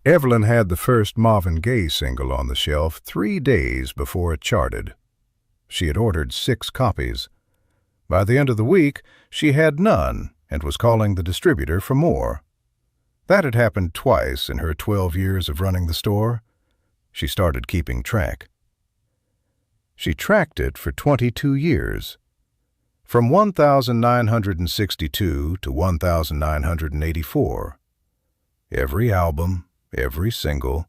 Evelyn had the first Marvin Gaye single on the shelf 3 days before it charted. She had ordered 6 copies. By the end of the week, she had none and was calling the distributor for more. That had happened twice in her 12 years of running the store. She started keeping track. She tracked it for 22 years. From 1962 to 1984. Every album, every single,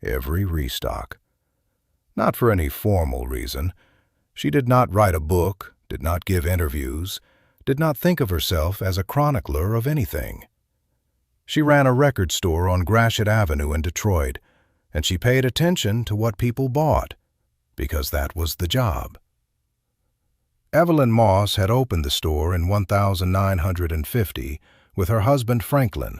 every restock. Not for any formal reason. She did not write a book, did not give interviews, did not think of herself as a chronicler of anything. She ran a record store on Gratiot Avenue in Detroit, and she paid attention to what people bought, because that was the job. Evelyn Moss had opened the store in 1950 with her husband Franklin,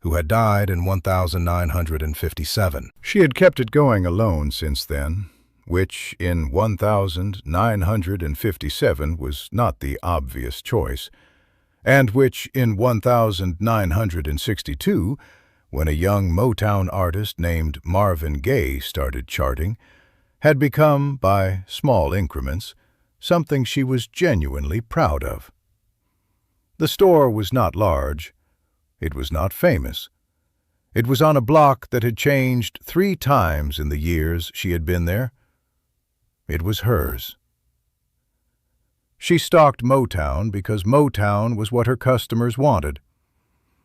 who had died in 1957. She had kept it going alone since then, which in 1957 was not the obvious choice, and which in 1962, when a young Motown artist named Marvin Gaye started charting, had become, by small increments, something she was genuinely proud of. The store was not large. It was not famous. It was on a block that had changed 3 times in the years she had been there. It was hers. She stocked Motown because Motown was what her customers wanted.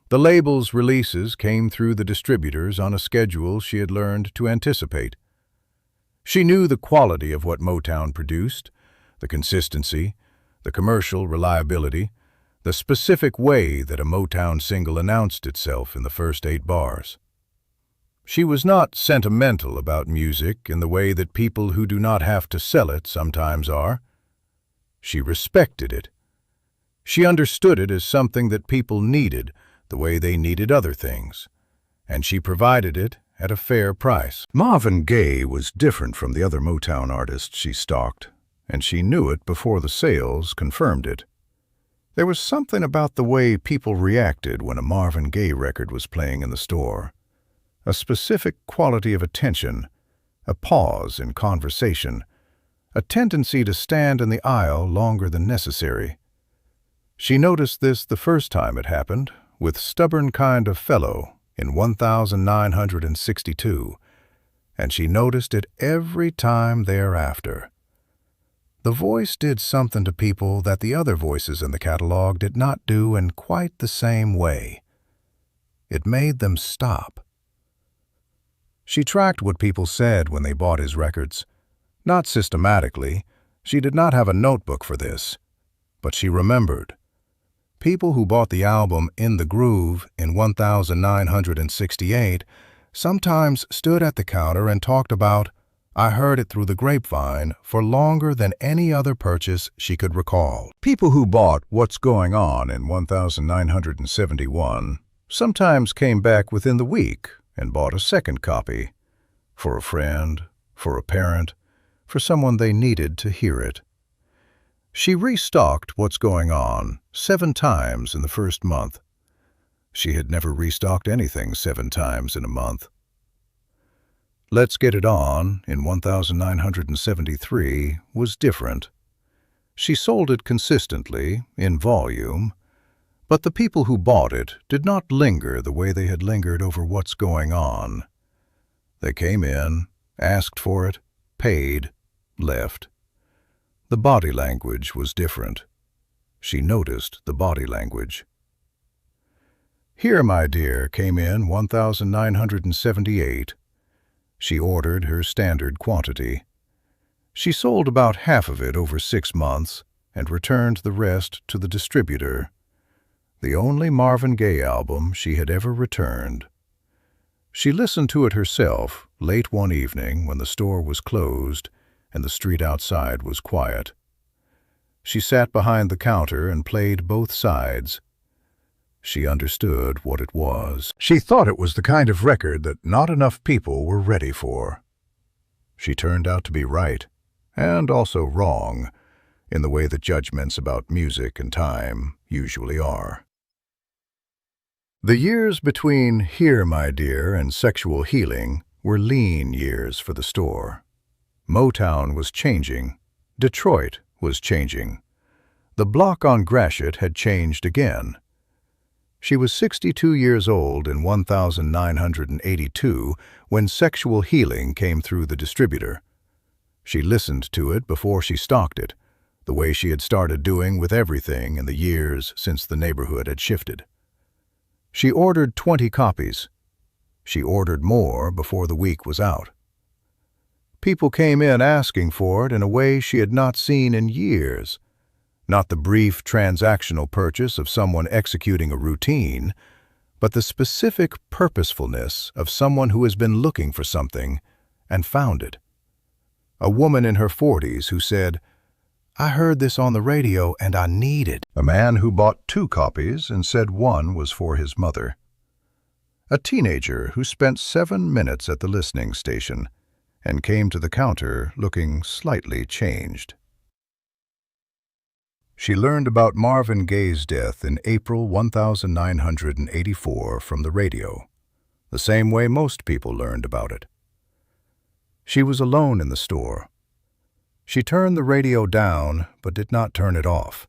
The label's releases came through the distributors on a schedule she had learned to anticipate. She knew the quality of what Motown produced, the consistency, the commercial reliability, the specific way that a Motown single announced itself in the first 8 bars. She was not sentimental about music in the way that people who do not have to sell it sometimes are. She respected it. She understood it as something that people needed the way they needed other things, and she provided it at a fair price. Marvin Gaye was different from the other Motown artists she stocked, and she knew it before the sales confirmed it. There was something about the way people reacted when a Marvin Gaye record was playing in the store. A specific quality of attention, a pause in conversation, a tendency to stand in the aisle longer than necessary. She noticed this the first time it happened with Stubborn Kind of Fellow in 1962, and she noticed it every time thereafter. The voice did something to people that the other voices in the catalog did not do in quite the same way. It made them stop. She tracked what people said when they bought his records. Not systematically. She did not have a notebook for this. But she remembered. People who bought the album In the Groove in 1968 sometimes stood at the counter and talked about, "I heard it through the grapevine," for longer than any other purchase she could recall. People who bought What's Going On in 1971 sometimes came back within the week and bought a second copy, for a friend, for a parent, for someone they needed to hear it. She restocked What's Going On 7 times in the first month. She had never restocked anything 7 times in a month. Let's Get It On in 1973 was different. She sold it consistently, in volume, but the people who bought it did not linger the way they had lingered over What's Going On. They came in, asked for it, paid, left. The body language was different. She noticed the body language. Here, My Dear came in 1978. She ordered her standard quantity. She sold about half of it over 6 months and returned the rest to the distributor. The only Marvin Gaye album she had ever returned. She listened to it herself late one evening when the store was closed and the street outside was quiet. She sat behind the counter and played both sides. She understood what it was. She thought it was the kind of record that not enough people were ready for. She turned out to be right, and also wrong, in the way that judgments about music and time usually are. The years between Here, My Dear and Sexual Healing were lean years for the store. Motown was changing. Detroit was changing. The block on Gratiot had changed again. She was 62 years old in 1982 when Sexual Healing came through the distributor. She listened to it before she stocked it, the way she had started doing with everything in the years since the neighborhood had shifted. She ordered 20 copies. She ordered more before the week was out. People came in asking for it in a way she had not seen in years. Not the brief transactional purchase of someone executing a routine, but the specific purposefulness of someone who has been looking for something and found it. A woman in her 40s who said, "I heard this on the radio and I need it." A man who bought 2 copies and said one was for his mother. A teenager who spent 7 minutes at the listening station and came to the counter looking slightly changed. She learned about Marvin Gaye's death in April 1984 from the radio, the same way most people learned about it. She was alone in the store. She turned the radio down, but did not turn it off.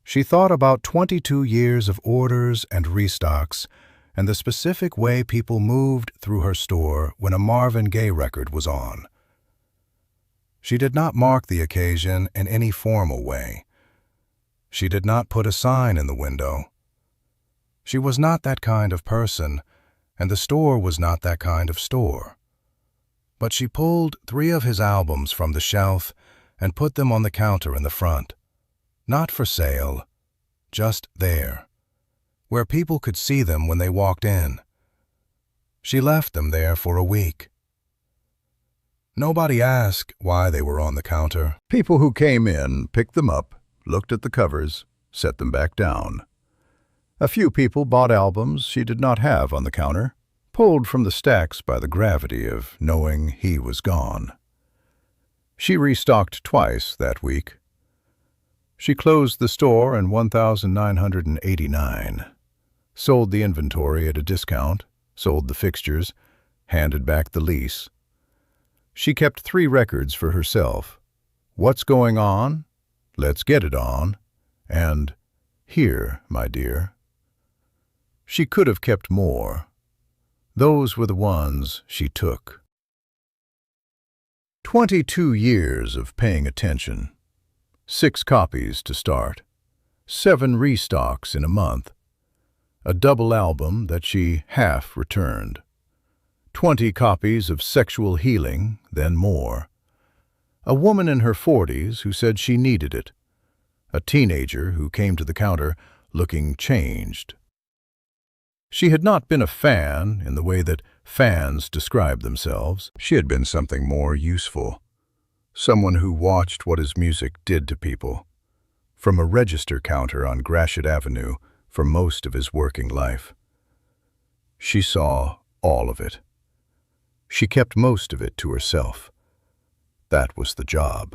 She thought about 22 years of orders and restocks and the specific way people moved through her store when a Marvin Gaye record was on. She did not mark the occasion in any formal way. She did not put a sign in the window. She was not that kind of person, and the store was not that kind of store. But she pulled 3 of his albums from the shelf and put them on the counter in the front. Not for sale, just there, where people could see them when they walked in. She left them there for a week. Nobody asked why they were on the counter. People who came in picked them up, looked at the covers, set them back down. A few people bought albums she did not have on the counter, pulled from the stacks by the gravity of knowing he was gone. She restocked twice that week. She closed the store in 1989, sold the inventory at a discount, sold the fixtures, handed back the lease. She kept 3 records for herself: What's Going On?, Let's Get It On, and Here, My Dear. She could have kept more. Those were the ones she took. 22 years of paying attention. 6 copies to start. 7 restocks in a month. A double album that she half returned. 20 copies of Sexual Healing, then more. A woman in her 40s who said she needed it. A teenager who came to the counter looking changed. She had not been a fan in the way that fans describe themselves. She had been something more useful. Someone who watched what his music did to people. From a register counter on Gratiot Avenue for most of his working life. She saw all of it. She kept most of it to herself. That was the job.